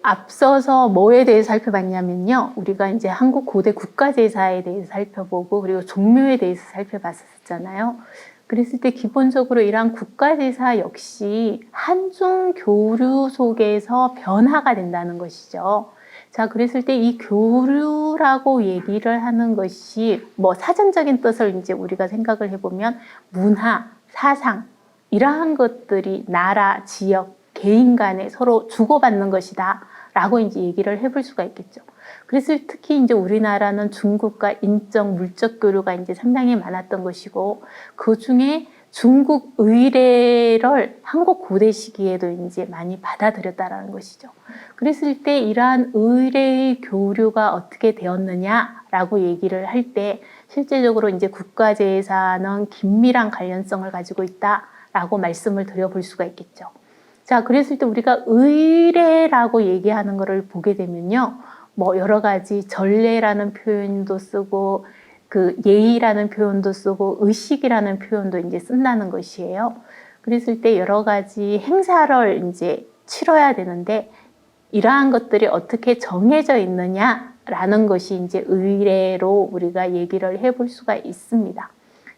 앞서서 뭐에 대해 살펴봤냐면요. 우리가 이제 한국 고대 국가제사에 대해서 살펴보고 그리고 종묘에 대해서 살펴봤었잖아요. 그랬을 때 기본적으로 이러한 국가제사 역시 한중 교류 속에서 변화가 된다는 것이죠. 자, 그랬을 때 이 교류라고 얘기를 하는 것이 뭐 사전적인 뜻을 이제 우리가 생각을 해보면 문화, 사상, 이러한 것들이 나라, 지역, 개인 간에 서로 주고받는 것이다 라고 이제 얘기를 해볼 수가 있겠죠. 그래서 특히 이제 우리나라는 중국과 인적, 물적 교류가 이제 상당히 많았던 것이고, 그 중에 중국 의례를 한국 고대 시기에도 이제 많이 받아들였다라는 것이죠. 그랬을 때 이러한 의례의 교류가 어떻게 되었느냐라고 얘기를 할 때 실제적으로 이제 국가제사는 긴밀한 관련성을 가지고 있다라고 말씀을 드려볼 수가 있겠죠. 자, 그랬을 때 우리가 의례라고 얘기하는 것을 보게 되면요. 뭐 여러 가지 전례라는 표현도 쓰고 그 예의라는 표현도 쓰고 의식이라는 표현도 이제 쓴다는 것이에요. 그랬을 때 여러 가지 행사를 이제 치러야 되는데 이러한 것들이 어떻게 정해져 있느냐라는 것이 이제 의례로 우리가 얘기를 해볼 수가 있습니다.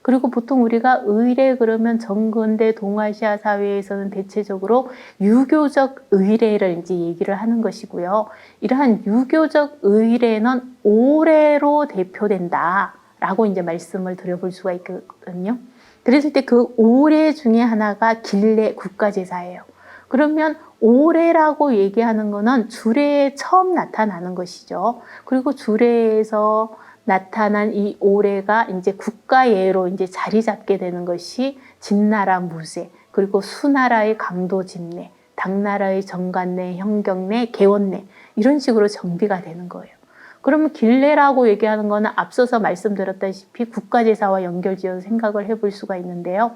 그리고 보통 우리가 의례 그러면 정근대 동아시아 사회에서는 대체적으로 유교적 의례를 이제 얘기를 하는 것이고요. 이러한 유교적 의례는 오례로 대표된다라고 이제 말씀을 드려볼 수가 있거든요. 그랬을 때 그 오례 중에 하나가 길례 국가제사예요. 그러면 오례라고 얘기하는 거는 주례에 처음 나타나는 것이죠. 그리고 주례에서 나타난 이 오례가 이제 국가예로 이제 자리 잡게 되는 것이 진나라 무쇠, 그리고 수나라의 강도진례, 당나라의 정관례, 형경례, 개원례 이런 식으로 정비가 되는 거예요. 그러면 길례라고 얘기하는 거는 앞서서 말씀드렸다시피 국가제사와 연결지어서 생각을 해볼 수가 있는데요.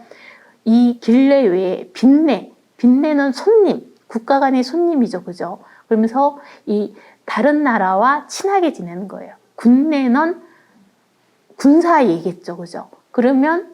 이 길례 외에 빈례, 빈례는 손님, 국가 간의 손님이죠, 그죠? 그러면서 이 다른 나라와 친하게 지내는 거예요. 군례는 군사예겠죠, 그죠? 그러면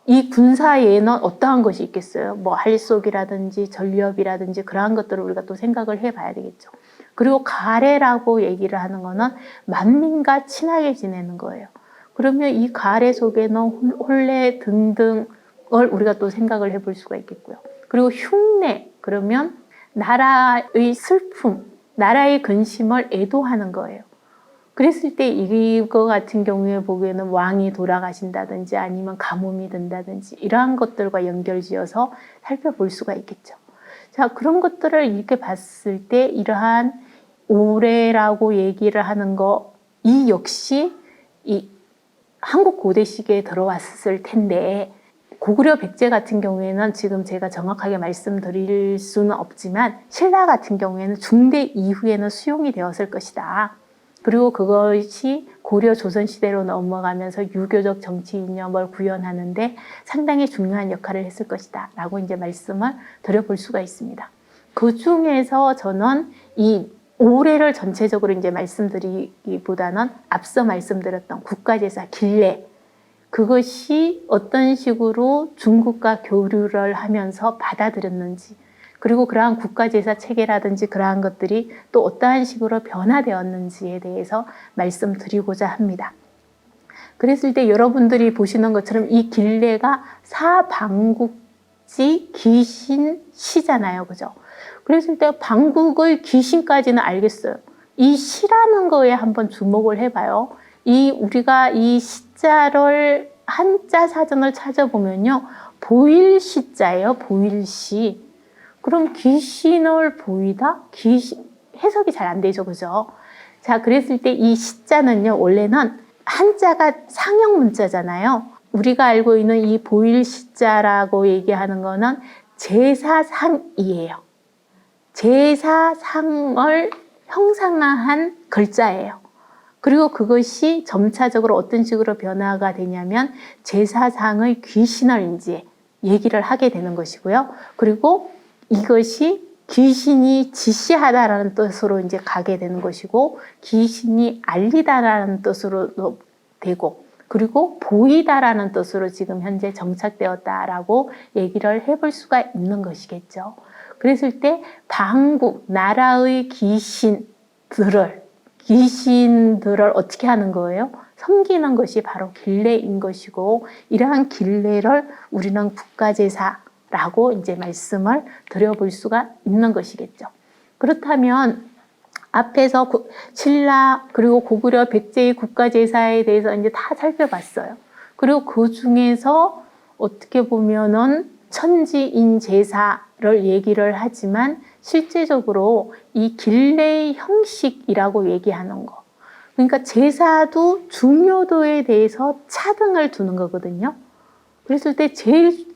이 군사예는 어떠한 것이 있겠어요? 뭐 할속이라든지 전렵이라든지 그러한 것들을 우리가 또 생각을 해봐야 되겠죠. 그리고 가례라고 얘기를 하는 거는 만민과 친하게 지내는 거예요. 그러면 이 가례 속에는 혼례 등등을 우리가 또 생각을 해볼 수가 있겠고요. 그리고 흉례, 그러면 나라의 슬픔, 나라의 근심을 애도하는 거예요. 그랬을 때 이거 같은 경우에 보기에는 왕이 돌아가신다든지 아니면 가뭄이 든다든지 이러한 것들과 연결지어서 살펴볼 수가 있겠죠. 자, 그런 것들을 이렇게 봤을 때 이러한 오례라고 얘기를 하는 거, 이 역시 이 한국 고대 시기에 들어왔을 텐데 고구려 백제 같은 경우에는 지금 제가 정확하게 말씀드릴 수는 없지만 신라 같은 경우에는 중대 이후에는 수용이 되었을 것이다. 그리고 그것이 고려 조선시대로 넘어가면서 유교적 정치 이념을 구현하는데 상당히 중요한 역할을 했을 것이다 라고 이제 말씀을 드려볼 수가 있습니다. 그 중에서 저는 이 오례를 전체적으로 이제 말씀드리기보다는 앞서 말씀드렸던 국가제사 길례, 그것이 어떤 식으로 중국과 교류를 하면서 받아들였는지, 그리고 그러한 국가제사 체계라든지 그러한 것들이 또 어떠한 식으로 변화되었는지에 대해서 말씀드리고자 합니다. 그랬을 때 여러분들이 보시는 것처럼 이 길례가 사방국지 귀신시잖아요, 그죠? 그랬을 때 방국의 귀신까지는 알겠어요. 이 시라는 거에 한번 주목을 해봐요. 우리가 이 시자를 한자 사전을 찾아보면요, 보일시자예요, 보일시. 그럼 귀신을 보이다? 해석이 잘 안 되죠, 그죠? 자, 그랬을 때 이 시자는요, 원래는 한자가 상형 문자잖아요. 우리가 알고 있는 이 보일시자라고 얘기하는 거는 제사상이에요. 제사상을 형상화한 글자예요. 그리고 그것이 점차적으로 어떤 식으로 변화가 되냐면 제사상의 귀신을 이제 얘기를 하게 되는 것이고요. 그리고 이것이 귀신이 지시하다라는 뜻으로 이제 가게 되는 것이고, 귀신이 알리다라는 뜻으로 되고, 그리고 보이다라는 뜻으로 지금 현재 정착되었다라고 얘기를 해볼 수가 있는 것이겠죠. 그랬을 때 방국, 나라의 귀신들을 어떻게 하는 거예요? 섬기는 것이 바로 길례인 것이고, 이러한 길례를 우리는 국가제사라고 이제 말씀을 드려볼 수가 있는 것이겠죠. 그렇다면 앞에서 신라 그리고 고구려 백제의 국가제사에 대해서 이제 다 살펴봤어요. 그리고 그 중에서 어떻게 보면은 천지인 제사를 얘기를 하지만 실제적으로 이 길례의 형식이라고 얘기하는 거. 그러니까 제사도 중요도에 대해서 차등을 두는 거거든요. 그랬을 때 제일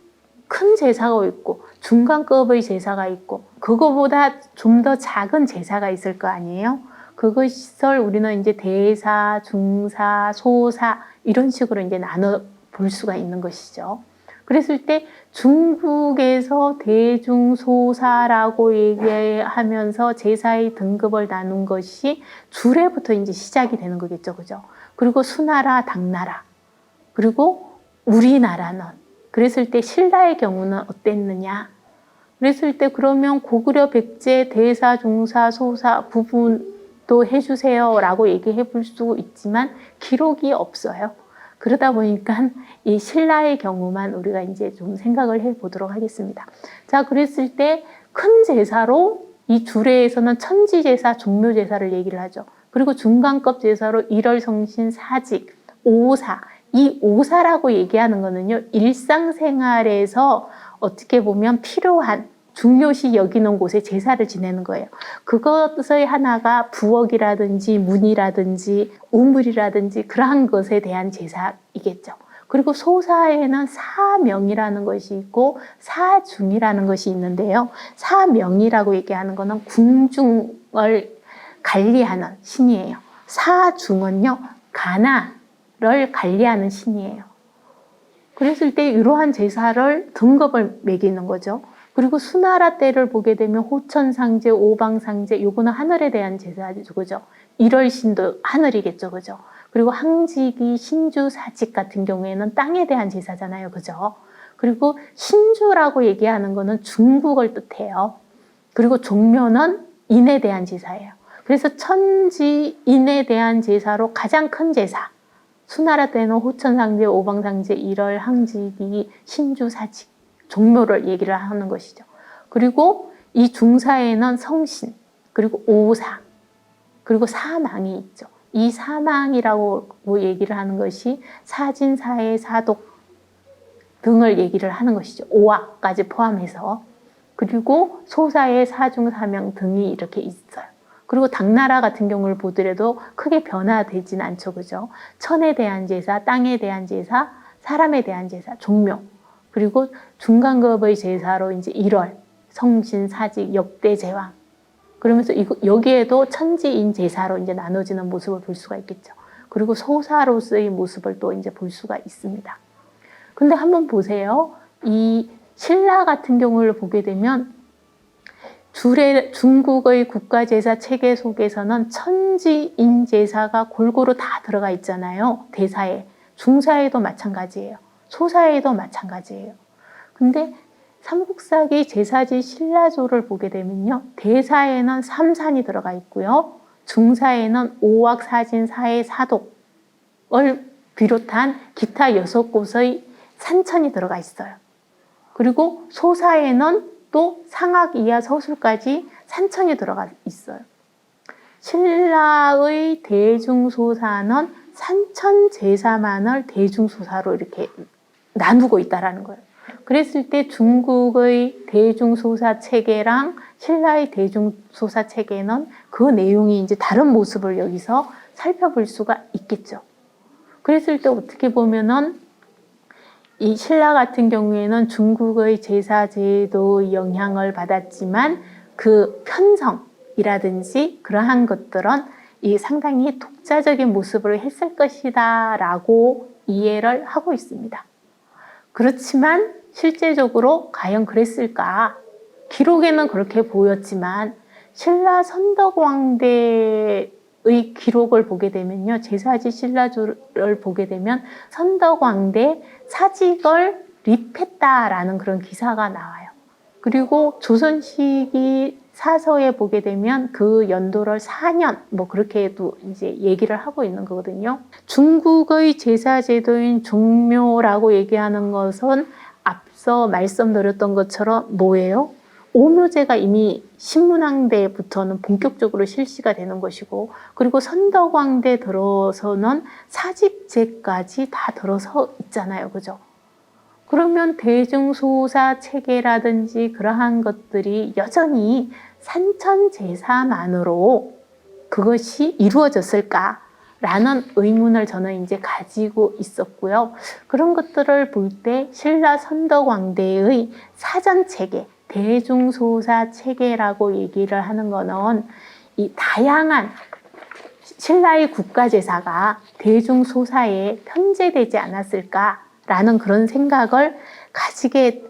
큰 제사가 있고 중간급의 제사가 있고 그거보다 좀 더 작은 제사가 있을 거 아니에요. 그것을 우리는 이제 대사, 중사, 소사 이런 식으로 이제 나눠 볼 수가 있는 것이죠. 그랬을 때 중국에서 대중소사라고 얘기하면서 제사의 등급을 나눈 것이 주례부터 이제 시작이 되는 거겠죠, 그죠? 그리고 수나라, 당나라, 그리고 우리나라는 그랬을 때 신라의 경우는 어땠느냐? 그랬을 때 그러면 고구려 백제 대사, 중사, 소사 부분도 해주세요라고 얘기해 볼 수 있지만 기록이 없어요. 그러다 보니까 이 신라의 경우만 우리가 이제 좀 생각을 해 보도록 하겠습니다. 자, 그랬을 때 큰 제사로 이 주례에서는 천지제사, 종묘제사를 얘기를 하죠. 그리고 중간급 제사로 일월성신, 사직, 오사. 이 오사라고 얘기하는 거는요, 일상생활에서 어떻게 보면 필요한 중요시 여기는 곳에 제사를 지내는 거예요. 그것의 하나가 부엌이라든지 문이라든지 우물이라든지 그러한 것에 대한 제사이겠죠. 그리고 소사에는 사명이라는 것이 있고 사중이라는 것이 있는데요. 사명이라고 얘기하는 것은 궁중을 관리하는 신이에요. 사중은요, 가나를 관리하는 신이에요. 그랬을 때 이러한 제사를 등급을 매기는 거죠. 그리고 수나라 때를 보게 되면 호천상제, 오방상제, 요거는 하늘에 대한 제사죠, 그죠? 일월신도 하늘이겠죠, 그죠? 그리고 항지기, 신주, 사직 같은 경우에는 땅에 대한 제사잖아요, 그죠? 그리고 신주라고 얘기하는 거는 중국을 뜻해요. 그리고 종묘는 인에 대한 제사예요. 그래서 천지인에 대한 제사로 가장 큰 제사. 수나라 때는 호천상제, 오방상제, 일월, 항지기, 신주, 사직, 종묘를 얘기를 하는 것이죠. 그리고 이 중사에는 성신, 그리고 오사, 그리고 사망이 있죠. 이 사망이라고 얘기를 하는 것이 사진, 사해, 사독 등을 얘기를 하는 것이죠. 오악까지 포함해서. 그리고 소사의 사중, 사명 등이 이렇게 있어요. 그리고 당나라 같은 경우를 보더라도 크게 변화되진 않죠, 그죠? 천에 대한 제사, 땅에 대한 제사, 사람에 대한 제사, 종묘. 그리고 중간급의 제사로 이제 일월, 성신, 사직, 역대, 제왕. 그러면서 여기에도 천지인 제사로 이제 나눠지는 모습을 볼 수가 있겠죠. 그리고 소사로서의 모습을 또 이제 볼 수가 있습니다. 근데 한번 보세요. 이 신라 같은 경우를 보게 되면 중국의 국가제사 체계 속에서는 천지인 제사가 골고루 다 들어가 있잖아요. 대사에. 중사에도 마찬가지예요. 소사에도 마찬가지예요. 근데 삼국사기 제사지 신라조를 보게 되면요. 대사에는 삼산이 들어가 있고요. 중사에는 오악, 사진, 사해, 사독을 비롯한 기타 6곳의 산천이 들어가 있어요. 그리고 소사에는 또 상악, 이하, 서술까지 산천이 들어가 있어요. 신라의 대중소사는 산천 제사만을 대중소사로 이렇게 나누고 있다라는 거예요. 그랬을 때 중국의 대중소사 체계랑 신라의 대중소사 체계는 그 내용이 이제 다른 모습을 여기서 살펴볼 수가 있겠죠. 그랬을 때 어떻게 보면은 이 신라 같은 경우에는 중국의 제사 제도의 영향을 받았지만 그 편성이라든지 그러한 것들은 이 상당히 독자적인 모습으로 했을 것이다 라고 이해를 하고 있습니다. 그렇지만 실제적으로 과연 그랬을까? 기록에는 그렇게 보였지만 신라 선덕왕대의 기록을 보게 되면요. 제사지 신라조를 보게 되면 선덕왕대 사직을 립했다라는 그런 기사가 나와요. 그리고 조선시기 사서에 보게 되면 그 연도를 4년 뭐 그렇게도 이제 얘기를 하고 있는 거거든요. 중국의 제사 제도인 종묘라고 얘기하는 것은 앞서 말씀드렸던 것처럼 뭐예요? 오묘제가 이미 신문왕대부터는 본격적으로 실시가 되는 것이고, 그리고 선덕왕대 들어서는 사직제까지 다 들어서 있잖아요. 그죠? 그러면 대중소사 체계라든지 그러한 것들이 여전히 산천제사만으로 그것이 이루어졌을까라는 의문을 저는 이제 가지고 있었고요. 그런 것들을 볼 때 신라 선덕왕대의 사전체계, 대중소사 체계라고 얘기를 하는 거는 이 다양한 신라의 국가제사가 대중소사에 편제되지 않았을까라는 그런 생각을 가지게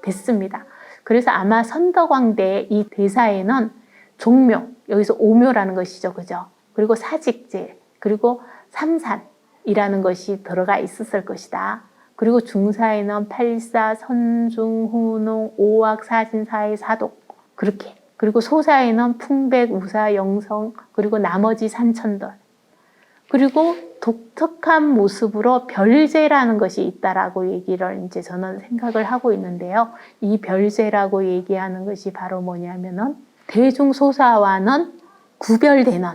됐습니다. 그래서 아마 선덕왕대 이 대사에는 종묘, 여기서 오묘라는 것이죠. 그죠? 그리고 사직제, 그리고 삼산이라는 것이 들어가 있었을 것이다. 그리고 중사에는 팔사, 선중, 후농, 오악, 사진, 사회, 사독 그렇게. 그리고 소사에는 풍백, 우사, 영성, 그리고 나머지 산천들. 그리고 독특한 모습으로 별제라는 것이 있다라고 얘기를 이제 저는 생각을 하고 있는데요. 이 별제라고 얘기하는 것이 바로 뭐냐면은 대중소사와는 구별되는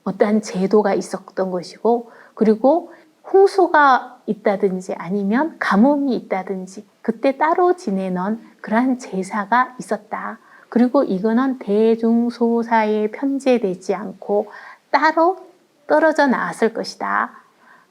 어떠한 제도가 있었던 것이고, 그리고 홍수가 있다든지 아니면 가뭄이 있다든지 그때 따로 지내는 그러한 제사가 있었다. 그리고 이거는 대중소사에 편제되지 않고 따로 떨어져 나왔을 것이다.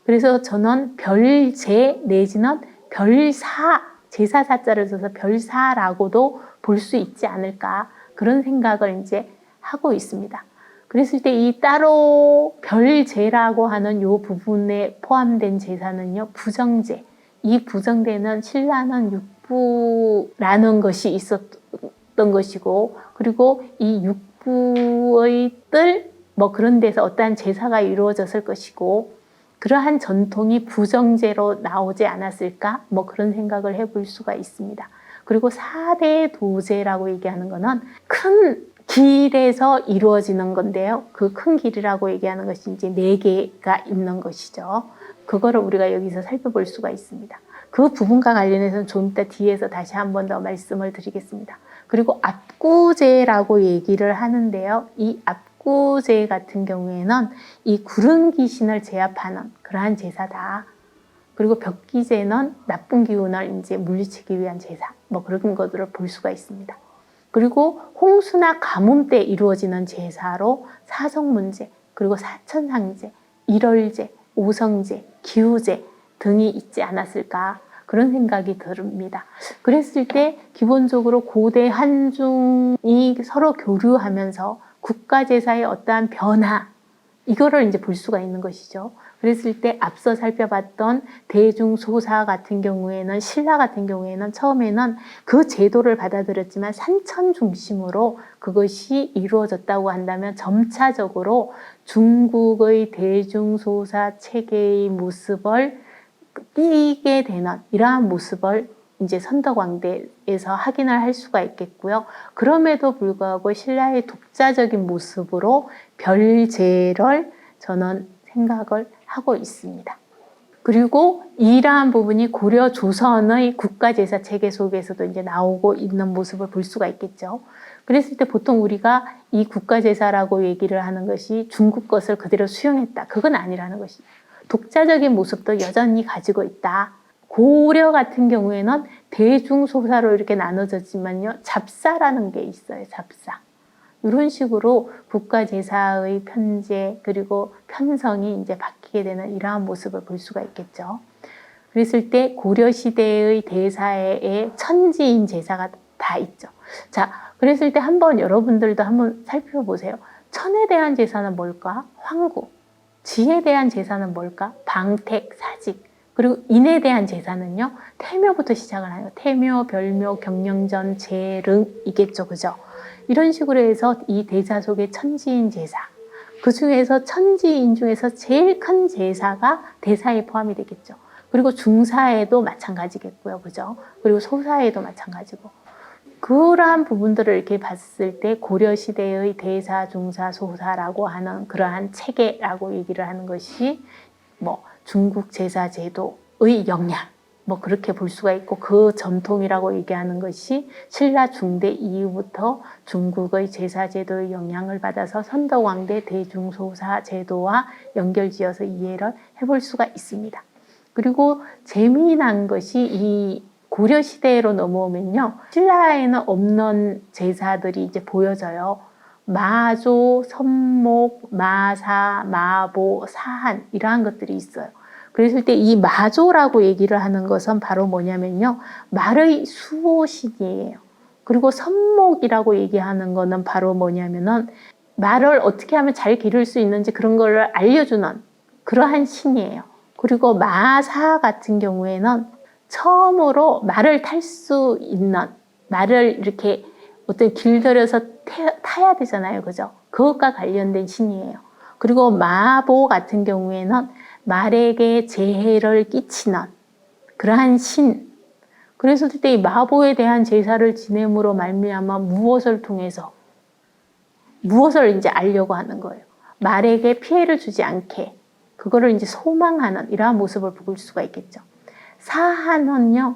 그래서 저는 별제 내지는 별사, 제사 사자를 써서 별사라고도 볼 수 있지 않을까, 그런 생각을 이제 하고 있습니다. 그랬을 때 이 따로 별제라고 하는 이 부분에 포함된 제사는요, 부정제. 이 부정제는 신라는 육부라는 것이 있었던 것이고, 그리고 이 육부의 뜰, 뭐 그런 데서 어떠한 제사가 이루어졌을 것이고, 그러한 전통이 부정제로 나오지 않았을까? 뭐 그런 생각을 해볼 수가 있습니다. 그리고 4대 도제라고 얘기하는 거는 큰 길에서 이루어지는 건데요. 그 큰 길이라고 얘기하는 것이 이제 4개가 있는 것이죠. 그거를 우리가 여기서 살펴볼 수가 있습니다. 그 부분과 관련해서는 좀 이따 뒤에서 다시 한 번 더 말씀을 드리겠습니다. 그리고 압구제라고 얘기를 하는데요. 이 압구제 같은 경우에는 이 구른 귀신을 제압하는 그러한 제사다. 그리고 벽기제는 나쁜 기운을 이제 물리치기 위한 제사, 뭐 그런 것들을 볼 수가 있습니다. 그리고 홍수나 가뭄 때 이루어지는 제사로 사성문제, 그리고 사천상제, 일월제, 오성제, 기우제 등이 있지 않았을까, 그런 생각이 듭니다. 그랬을 때 기본적으로 고대 한중이 서로 교류하면서 국가제사의 어떠한 변화, 이거를 이제 볼 수가 있는 것이죠. 그랬을 때 앞서 살펴봤던 대중소사 같은 경우에는, 신라 같은 경우에는 처음에는 그 제도를 받아들였지만 산천 중심으로 그것이 이루어졌다고 한다면 점차적으로 중국의 대중소사 체계의 모습을 띄게 되는 이러한 모습을 이제 선덕왕대에서 확인을 할 수가 있겠고요. 그럼에도 불구하고 신라의 독자적인 모습으로 별제를 저는 생각을 하고 있습니다. 그리고 이러한 부분이 고려 조선의 국가제사 체계 속에서도 이제 나오고 있는 모습을 볼 수가 있겠죠. 그랬을 때 보통 우리가 이 국가제사라고 얘기를 하는 것이 중국 것을 그대로 수용했다, 그건 아니라는 것이죠. 독자적인 모습도 여전히 가지고 있다. 고려 같은 경우에는 대중소사로 이렇게 나눠졌지만요, 잡사라는 게 있어요. 잡사. 이런 식으로 국가제사의 편제, 그리고 편성이 이제 바뀌게 되는 이러한 모습을 볼 수가 있겠죠. 그랬을 때 고려시대의 대사에 천지인 제사가 다 있죠. 자, 그랬을 때 한번 여러분들도 한번 살펴보세요. 천에 대한 제사는 뭘까? 황구. 지에 대한 제사는 뭘까? 방택, 사직. 그리고 인에 대한 제사는요, 태묘부터 시작을 하는 거예요. 태묘, 별묘, 경영전, 재릉이겠죠. 그죠? 이런 식으로 해서 이 대사 속에 천지인 제사, 그 중에서 천지인 중에서 제일 큰 제사가 대사에 포함이 되겠죠. 그리고 중사에도 마찬가지겠고요. 그죠? 그리고 소사에도 마찬가지고. 그러한 부분들을 이렇게 봤을 때 고려시대의 대사, 중사, 소사라고 하는 그러한 체계라고 얘기를 하는 것이 뭐 중국 제사 제도의 영향, 뭐 그렇게 볼 수가 있고, 그 전통이라고 얘기하는 것이 신라 중대 이후부터 중국의 제사 제도의 영향을 받아서 선덕왕대 대중소사 제도와 연결지어서 이해를 해볼 수가 있습니다. 그리고 재미난 것이 이 고려시대로 넘어오면요, 신라에는 없는 제사들이 이제 보여져요. 마조, 선목, 마사, 마보, 사한 이러한 것들이 있어요. 그랬을 때 이 마조라고 얘기를 하는 것은 바로 뭐냐면요, 말의 수호신이에요. 그리고 선목이라고 얘기하는 거는 바로 뭐냐면은 말을 어떻게 하면 잘 기를 수 있는지 그런 걸 알려주는 그러한 신이에요. 그리고 마사 같은 경우에는 처음으로 말을 탈 수 있는, 말을 이렇게 어떤 길들여서 타야 되잖아요. 그죠? 그것과 관련된 신이에요. 그리고 마보 같은 경우에는 말에게 재해를 끼치는 그러한 신. 그래서 그때 이 마보에 대한 제사를 지냄으로 말미암아 무엇을 통해서 무엇을 이제 알려고 하는 거예요. 말에게 피해를 주지 않게 그거를 이제 소망하는 이러한 모습을 볼 수가 있겠죠. 사한은요,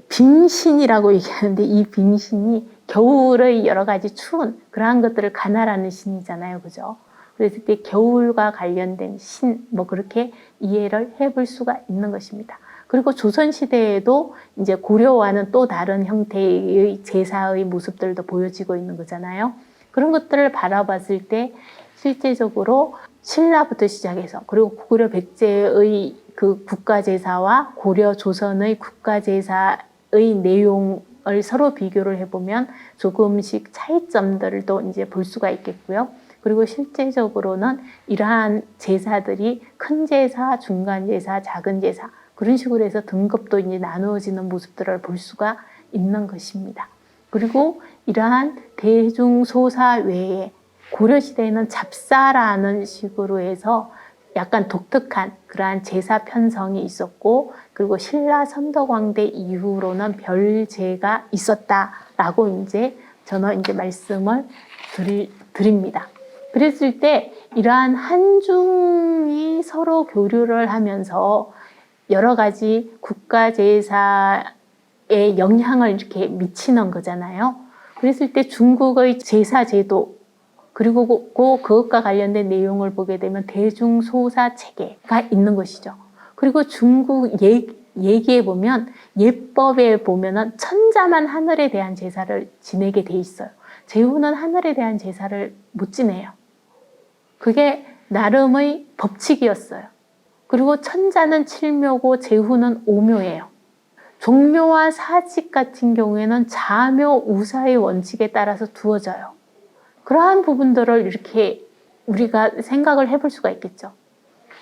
빙신이라고 얘기하는데, 이 빙신이 겨울의 여러 가지 추운 그러한 것들을 가나라는 신이잖아요. 그죠? 그래서 때 겨울과 관련된 신, 뭐 그렇게 이해를 해볼 수가 있는 것입니다. 그리고 조선시대에도 이제 고려와는 또 다른 형태의 제사의 모습들도 보여지고 있는 거잖아요. 그런 것들을 바라봤을 때 실제적으로 신라부터 시작해서, 그리고 고구려 백제의 그 국가제사와 고려 조선의 국가제사의 내용을 서로 비교를 해보면 조금씩 차이점들도 이제 볼 수가 있겠고요. 그리고 실제적으로는 이러한 제사들이 큰 제사, 중간 제사, 작은 제사 그런 식으로 해서 등급도 이제 나누어지는 모습들을 볼 수가 있는 것입니다. 그리고 이러한 대중소사 외에 고려시대에는 잡사라는 식으로 해서 약간 독특한 그러한 제사 편성이 있었고, 그리고 신라 선덕왕대 이후로는 별제가 있었다라고 이제 저는 이제 말씀을 드립니다. 그랬을 때 이러한 한중이 서로 교류를 하면서 여러 가지 국가제사에 영향을 이렇게 미치는 거잖아요. 그랬을 때 중국의 제사제도, 그리고 그것과 관련된 내용을 보게 되면 대중소사 체계가 있는 것이죠. 그리고 중국 얘기에 보면, 예법에 보면은 천자만 하늘에 대한 제사를 지내게 돼 있어요. 제후는 하늘에 대한 제사를 못 지내요. 그게 나름의 법칙이었어요. 그리고 천자는 칠묘고 제후는 오묘예요. 종묘와 사직 같은 경우에는 자묘 우사의 원칙에 따라서 두어져요. 그러한 부분들을 이렇게 우리가 생각을 해볼 수가 있겠죠.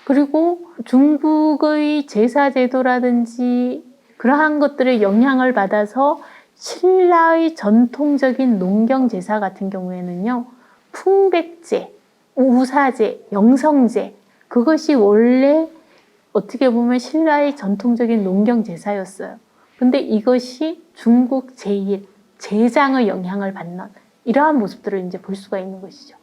그리고 중국의 제사제도라든지 그러한 것들의 영향을 받아서 신라의 전통적인 농경제사 같은 경우에는요, 풍백제, 우사제, 영성제, 그것이 원래 어떻게 보면 신라의 전통적인 농경제사였어요. 근데 이것이 중국 제1, 제장의 영향을 받는 이러한 모습들을 이제 볼 수가 있는 것이죠.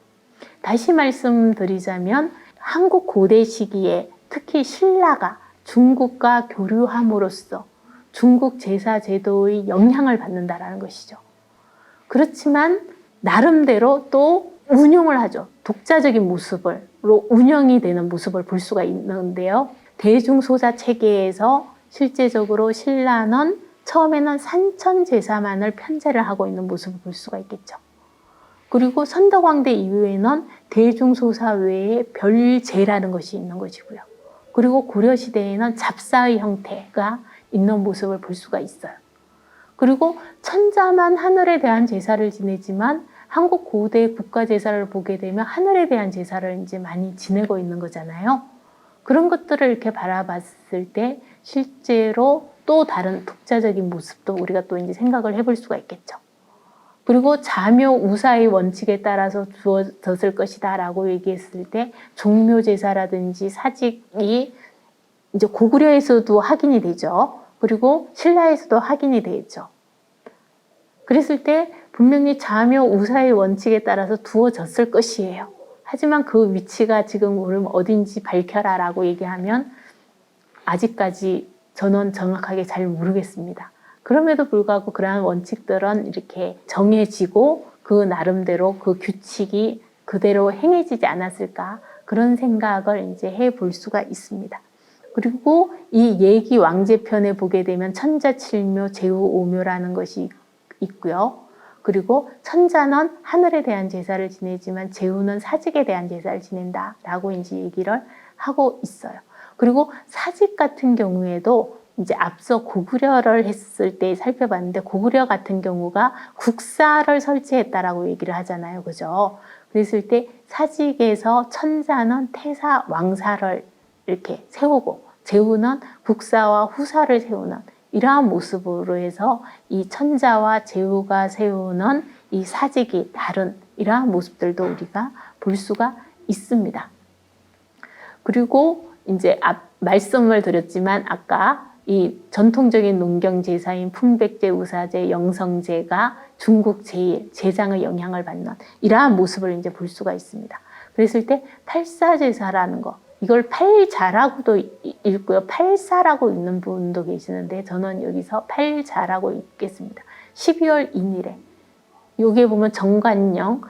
다시 말씀드리자면 한국 고대 시기에 특히 신라가 중국과 교류함으로써 중국 제사 제도의 영향을 받는다라는 것이죠. 그렇지만 나름대로 또 운용을 하죠. 독자적인 모습으로 운영이 되는 모습을 볼 수가 있는데요. 대중소사 체계에서 실제적으로 신라는 처음에는 산천 제사만을 편제를 하고 있는 모습을 볼 수가 있겠죠. 그리고 선덕왕대 이후에는 대중소사 외에 별제라는 것이 있는 것이고요. 그리고 고려시대에는 잡사의 형태가 있는 모습을 볼 수가 있어요. 그리고 천자만 하늘에 대한 제사를 지내지만 한국 고대 국가제사를 보게 되면 하늘에 대한 제사를 이제 많이 지내고 있는 거잖아요. 그런 것들을 이렇게 바라봤을 때 실제로 또 다른 독자적인 모습도 우리가 또 이제 생각을 해볼 수가 있겠죠. 그리고 자묘 우사의 원칙에 따라서 주어졌을 것이다 라고 얘기했을 때 종묘제사라든지 사직이 이제 고구려에서도 확인이 되죠. 그리고 신라에서도 확인이 되죠. 그랬을 때 분명히 자묘 우사의 원칙에 따라서 두어졌을 것이에요. 하지만 그 위치가 지금 어딘지 밝혀라 라고 얘기하면 아직까지 저는 정확하게 잘 모르겠습니다. 그럼에도 불구하고 그러한 원칙들은 이렇게 정해지고 그 나름대로 그 규칙이 그대로 행해지지 않았을까, 그런 생각을 이제 해볼 수가 있습니다. 그리고 이 예기 왕제편에 보게 되면 천자 칠묘 제후 오묘라는 것이 있고요. 그리고 천자는 하늘에 대한 제사를 지내지만 제후는 사직에 대한 제사를 지낸다라고 이제 얘기를 하고 있어요. 그리고 사직 같은 경우에도 이제 앞서 고구려를 했을 때 살펴봤는데, 고구려 같은 경우가 국사를 설치했다라고 얘기를 하잖아요. 그죠? 그랬을 때 사직에서 천자는 태사 왕사를 이렇게 세우고 제후는 국사와 후사를 세우는 이러한 모습으로 해서 이 천자와 제후가 세우는 이 사직이 다른 이러한 모습들도 우리가 볼 수가 있습니다. 그리고 이제 말씀을 드렸지만 아까 이 전통적인 농경 제사인 풍백제, 우사제, 영성제가 중국 제일 제장의 영향을 받는 이러한 모습을 이제 볼 수가 있습니다. 그랬을 때 팔사제사라는 거, 이걸 팔자라고도 읽고요, 팔사라고 읽는 분도 계시는데 저는 여기서 팔자라고 읽겠습니다. 12월 인일에 여기에 보면 정관령과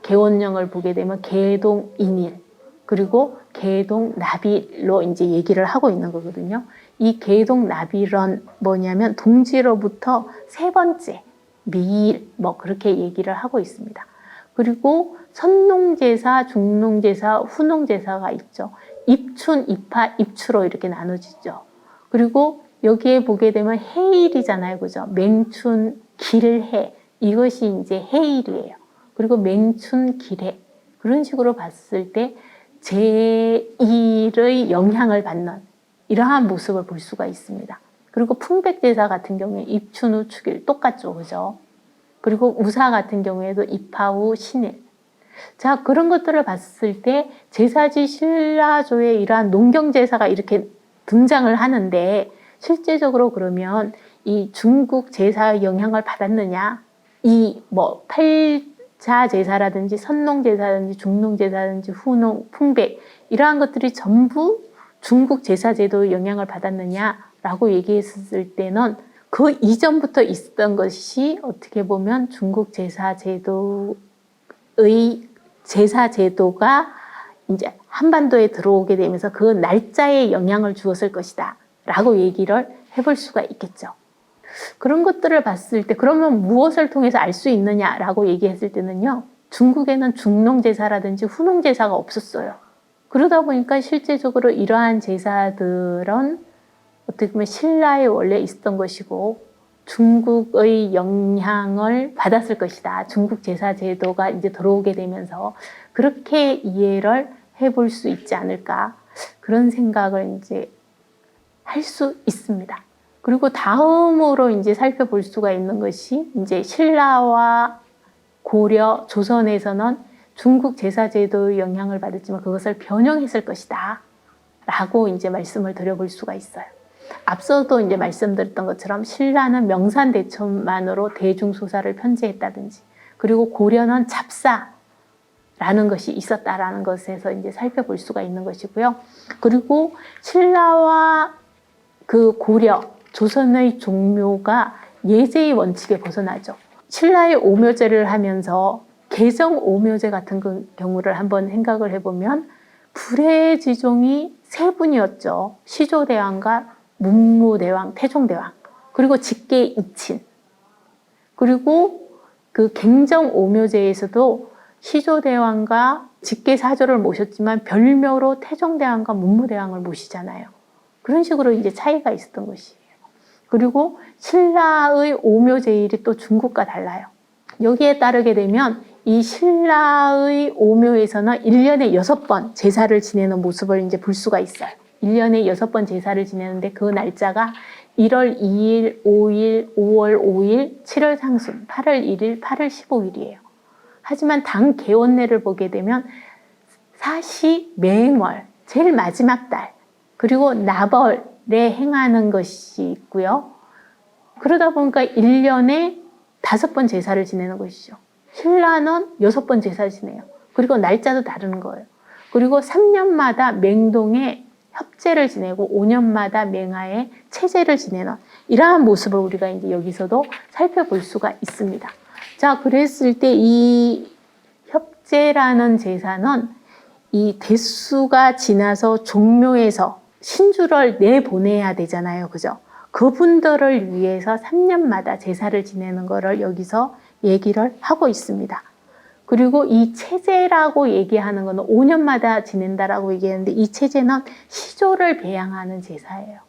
개원령을 보게 되면 개동인일 그리고 개동나비로 이제 얘기를 하고 있는 거거든요. 이 개동나비는 뭐냐면 동지로부터 세 번째 미일 뭐 그렇게 얘기를 하고 있습니다. 그리고 선농제사, 중농제사, 후농제사가 있죠. 입춘, 입하, 입추로 이렇게 나눠지죠. 그리고 여기에 보게 되면 해일이잖아요. 그죠? 맹춘, 길해. 이것이 이제 해일이에요. 그리고 맹춘, 길해. 그런 식으로 봤을 때 제1의 영향을 받는 이러한 모습을 볼 수가 있습니다. 그리고 풍백제사 같은 경우에 입춘 후 축일 똑같죠. 그죠? 그리고 우사 같은 경우에도 입하 후 신일. 자, 그런 것들을 봤을 때 제사지 신라조의 이러한 농경제사가 이렇게 등장을 하는데 실제적으로 그러면 이 중국 제사의 영향을 받았느냐? 이 뭐 팔자 제사라든지 선농 제사라든지 중농 제사라든지 후농, 풍백 이러한 것들이 전부 중국 제사 제도의 영향을 받았느냐라고 얘기했을 때는 그 이전부터 있었던 것이 어떻게 보면 중국 제사 제도의 제사 제도가 이제 한반도에 들어오게 되면서 그 날짜에 영향을 주었을 것이다 라고 얘기를 해볼 수가 있겠죠. 그런 것들을 봤을 때 그러면 무엇을 통해서 알 수 있느냐라고 얘기했을 때는요, 중국에는 중농제사라든지 후농제사가 없었어요. 그러다 보니까 실제적으로 이러한 제사들은 어떻게 보면 신라에 원래 있었던 것이고 중국의 영향을 받았을 것이다. 중국 제사 제도가 이제 들어오게 되면서 그렇게 이해를 해볼 수 있지 않을까, 그런 생각을 이제 할 수 있습니다. 그리고 다음으로 이제 살펴볼 수가 있는 것이 이제 신라와 고려, 조선에서는 중국 제사 제도의 영향을 받았지만 그것을 변형했을 것이다 라고 이제 말씀을 드려볼 수가 있어요. 앞서도 이제 말씀드렸던 것처럼 신라는 명산대천만으로 대중소사를 편제했다든지, 그리고 고려는 잡사라는 것이 있었다라는 것에서 이제 살펴볼 수가 있는 것이고요. 그리고 신라와 그 고려, 조선의 종묘가 예제의 원칙에 벗어나죠. 신라의 오묘제를 하면서 개정 오묘제 같은 경우를 한번 생각을 해보면 불의지종이 세 분이었죠. 시조대왕과 문무대왕, 태종대왕, 그리고 직계 이친. 그리고 그 갱정 오묘제에서도 시조대왕과 직계 사조를 모셨지만 별묘로 태종대왕과 문무대왕을 모시잖아요. 그런 식으로 이제 차이가 있었던 것이에요. 그리고 신라의 오묘제일이 또 중국과 달라요. 여기에 따르게 되면 이 신라의 오묘에서는 1년에 6번 제사를 지내는 모습을 이제 볼 수가 있어요. 1년에 6번 제사를 지내는데 그 날짜가 1월 2일, 5일, 5월 5일, 7월 상순, 8월 1일, 8월 15일이에요. 하지만 당 개원내를 보게 되면 사시 맹월, 제일 마지막 달, 그리고 나벌에 행하는 것이 있고요. 그러다 보니까 1년에 5번 제사를 지내는 것이죠. 신라는 6번 제사를 지내요. 그리고 날짜도 다른 거예요. 그리고 3년마다 맹동에 협제를 지내고 5년마다 맹하에 체제를 지내는 이러한 모습을 우리가 이제 여기서도 살펴볼 수가 있습니다. 자, 그랬을 때 이 협제라는 제사는 이 대수가 지나서 종묘에서 신주를 내보내야 되잖아요. 그죠? 그분들을 위해서 3년마다 제사를 지내는 거를 여기서 얘기를 하고 있습니다. 그리고 이 체제라고 얘기하는 거는 5년마다 지낸다라고 얘기하는데 이 체제는 시조를 배양하는 제사예요.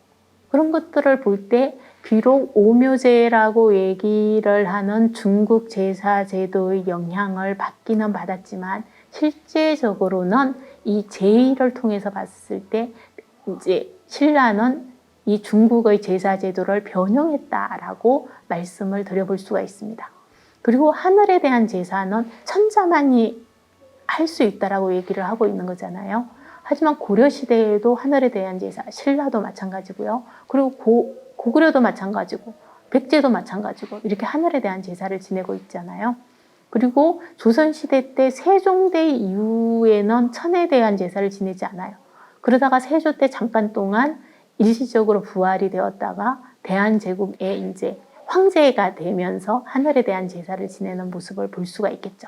그런 것들을 볼 때 비록 오묘제라고 얘기를 하는 중국 제사 제도의 영향을 받기는 받았지만 실제적으로는 이 제의를 통해서 봤을 때 이제 신라는 이 중국의 제사 제도를 변형했다라고 말씀을 드려볼 수가 있습니다. 그리고 하늘에 대한 제사는 천자만이 할 수 있다라고 얘기를 하고 있는 거잖아요. 하지만 고려시대에도 하늘에 대한 제사, 신라도 마찬가지고요. 그리고 고구려도 마찬가지고 백제도 마찬가지고 이렇게 하늘에 대한 제사를 지내고 있잖아요. 그리고 조선시대 때 세종대 이후에는 천에 대한 제사를 지내지 않아요. 그러다가 세조 때 잠깐 동안 일시적으로 부활이 되었다가 대한제국에 이제 황제가 되면서 하늘에 대한 제사를 지내는 모습을 볼 수가 있겠죠.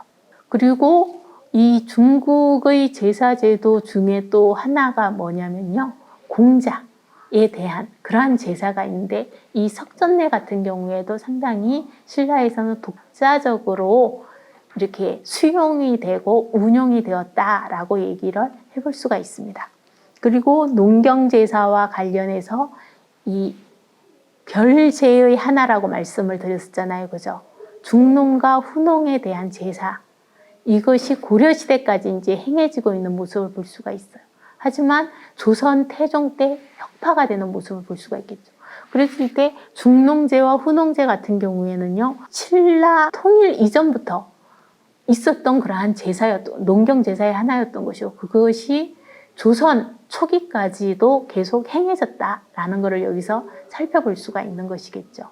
그리고 이 중국의 제사 제도 중에 또 하나가 뭐냐면요. 공자에 대한 그러한 제사가 있는데 이 석전례 같은 경우에도 상당히 신라에서는 독자적으로 이렇게 수용이 되고 운용이 되었다라고 얘기를 해볼 수가 있습니다. 그리고 농경제사와 관련해서 이 별제의 하나라고 말씀을 드렸었잖아요. 그죠? 중농과 후농에 대한 제사. 이것이 고려시대까지 이제 행해지고 있는 모습을 볼 수가 있어요. 하지만 조선 태종 때 혁파가 되는 모습을 볼 수가 있겠죠. 그랬을 때 중농제와 후농제 같은 경우에는요, 신라 통일 이전부터 있었던 그러한 제사였던, 농경제사의 하나였던 것이고, 그것이 조선 초기까지도 계속 행해졌다라는 것을 여기서 살펴볼 수가 있는 것이겠죠.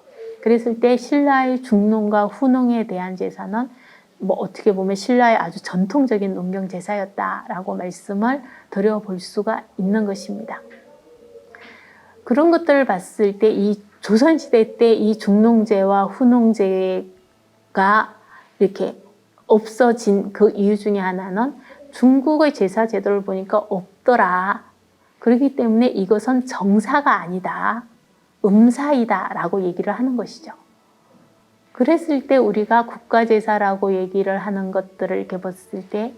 그랬을 때 신라의 중농과 후농에 대한 제사는 뭐 어떻게 보면 신라의 아주 전통적인 농경 제사였다라고 말씀을 드려볼 수가 있는 것입니다. 그런 것들을 봤을 때 이 조선시대 때 이 중농제와 후농제가 이렇게 없어진 그 이유 중에 하나는 중국의 제사 제도를 보니까 없더라. 그렇기 때문에 이것은 정사가 아니다. 음사이다 라고 얘기를 하는 것이죠. 그랬을 때 우리가 국가제사라고 얘기를 하는 것들을 이렇게 봤을 때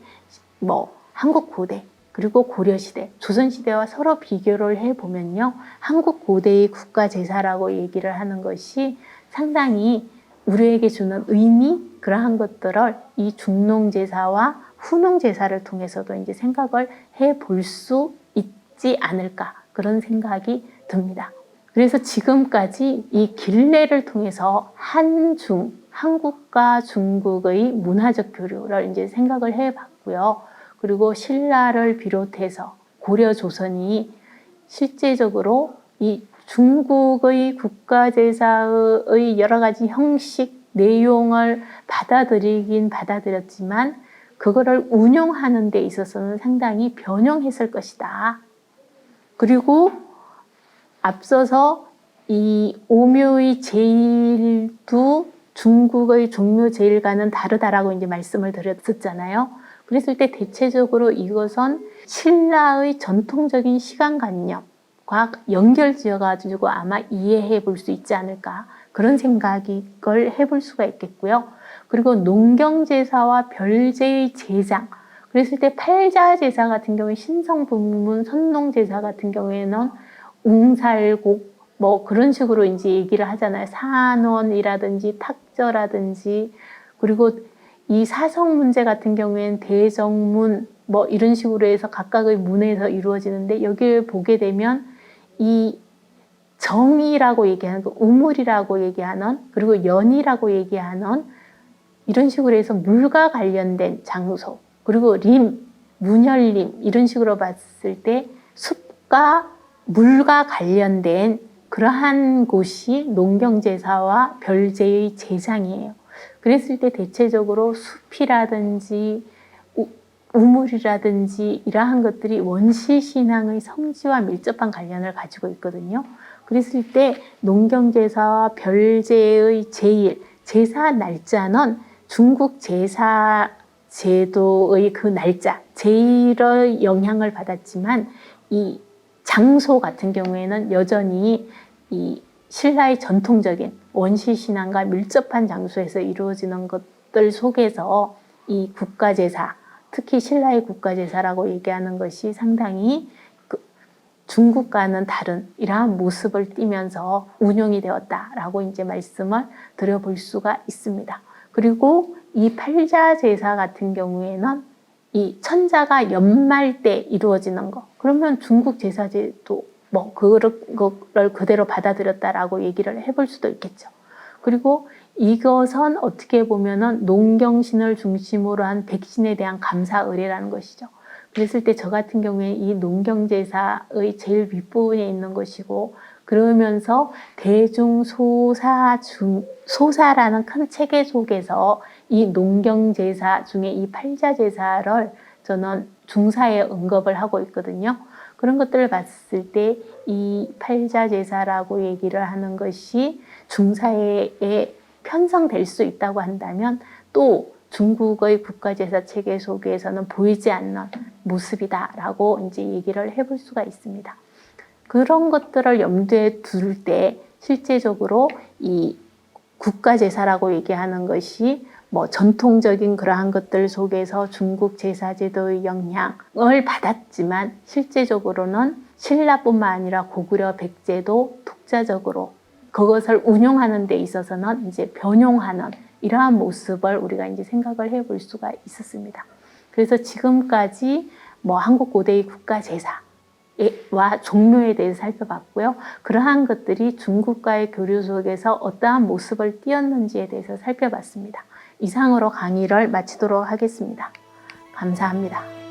뭐 한국 고대 그리고 고려시대, 조선시대와 서로 비교를 해보면요. 한국 고대의 국가제사라고 얘기를 하는 것이 상당히 우리에게 주는 의미 그러한 것들을 이 중농제사와 후농제사를 통해서도 이제 생각을 해볼 수 있지 않을까 그런 생각이 듭니다. 그래서 지금까지 이 길례를 통해서 한국과 중국의 문화적 교류를 이제 생각을 해봤고요. 그리고 신라를 비롯해서 고려 조선이 실제적으로 이 중국의 국가제사의 여러 가지 형식, 내용을 받아들이긴 받아들였지만 그거를 운용하는 데 있어서는 상당히 변형했을 것이다. 그리고 앞서서 이 오묘의 제일도 중국의 종묘 제일과는 다르다라고 이제 말씀을 드렸었잖아요. 그랬을 때 대체적으로 이것은 신라의 전통적인 시간관념과 연결지어가지고 아마 이해해 볼 수 있지 않을까 그런 생각을 해볼 수가 있겠고요. 그리고 농경제사와 별제의 제장 그랬을 때 팔자제사 같은 경우에 신성불문, 선농제사 같은 경우에는 웅살곡 뭐 그런 식으로 이제 얘기를 하잖아요. 산원이라든지 탁저라든지 그리고 이 사성 문제 같은 경우에는 대정문 뭐 이런 식으로 해서 각각의 문에서 이루어지는데 여기를 보게 되면 이 정이라고 얘기하는 그 우물이라고 얘기하는 그리고 연이라고 얘기하는 이런 식으로 해서 물과 관련된 장소 그리고 림, 문열림 이런 식으로 봤을 때 숲과 물과 관련된 그러한 곳이 농경제사와 별제의 제장이에요. 그랬을 때 대체적으로 숲이라든지 우물이라든지 이러한 것들이 원시신앙의 성지와 밀접한 관련을 가지고 있거든요. 그랬을 때 농경제사와 별제의 제일, 제사 날짜는 중국 제사 제도의 그 날짜, 제일의 영향을 받았지만 이 장소 같은 경우에는 여전히 이 신라의 전통적인 원시신앙과 밀접한 장소에서 이루어지는 것들 속에서 이 국가제사, 특히 신라의 국가제사라고 얘기하는 것이 상당히 중국과는 다른 이러한 모습을 띠면서 운영이 되었다라고 이제 말씀을 드려볼 수가 있습니다. 그리고 이 팔자제사 같은 경우에는 이 천자가 연말 때 이루어지는 거. 그러면 중국 제사제도 뭐 그거를 그대로 받아들였다라고 얘기를 해볼 수도 있겠죠. 그리고 이것은 어떻게 보면은 농경신을 중심으로 한 백신에 대한 감사 의례라는 것이죠. 그랬을 때 저 같은 경우에 이 농경제사의 제일 윗부분에 있는 것이고, 그러면서 소사라는 큰 체계 속에서 이 농경제사 중에 이 팔자제사를 저는 중사에 언급을 하고 있거든요. 그런 것들을 봤을 때 이 팔자제사라고 얘기를 하는 것이 중사에 편성될 수 있다고 한다면 또 중국의 국가제사 체계 속에서는 보이지 않는 모습이다라고 이제 얘기를 해볼 수가 있습니다. 그런 것들을 염두에 둘 때 실제적으로 이 국가제사라고 얘기하는 것이 뭐 전통적인 그러한 것들 속에서 중국 제사제도의 영향을 받았지만 실제적으로는 신라뿐만 아니라 고구려 백제도 독자적으로 그것을 운용하는 데 있어서는 이제 변용하는 이러한 모습을 우리가 이제 생각을 해볼 수가 있었습니다. 그래서 지금까지 뭐 한국 고대의 국가제사와 종묘에 대해서 살펴봤고요. 그러한 것들이 중국과의 교류 속에서 어떠한 모습을 띄었는지에 대해서 살펴봤습니다. 이상으로 강의를 마치도록 하겠습니다. 감사합니다.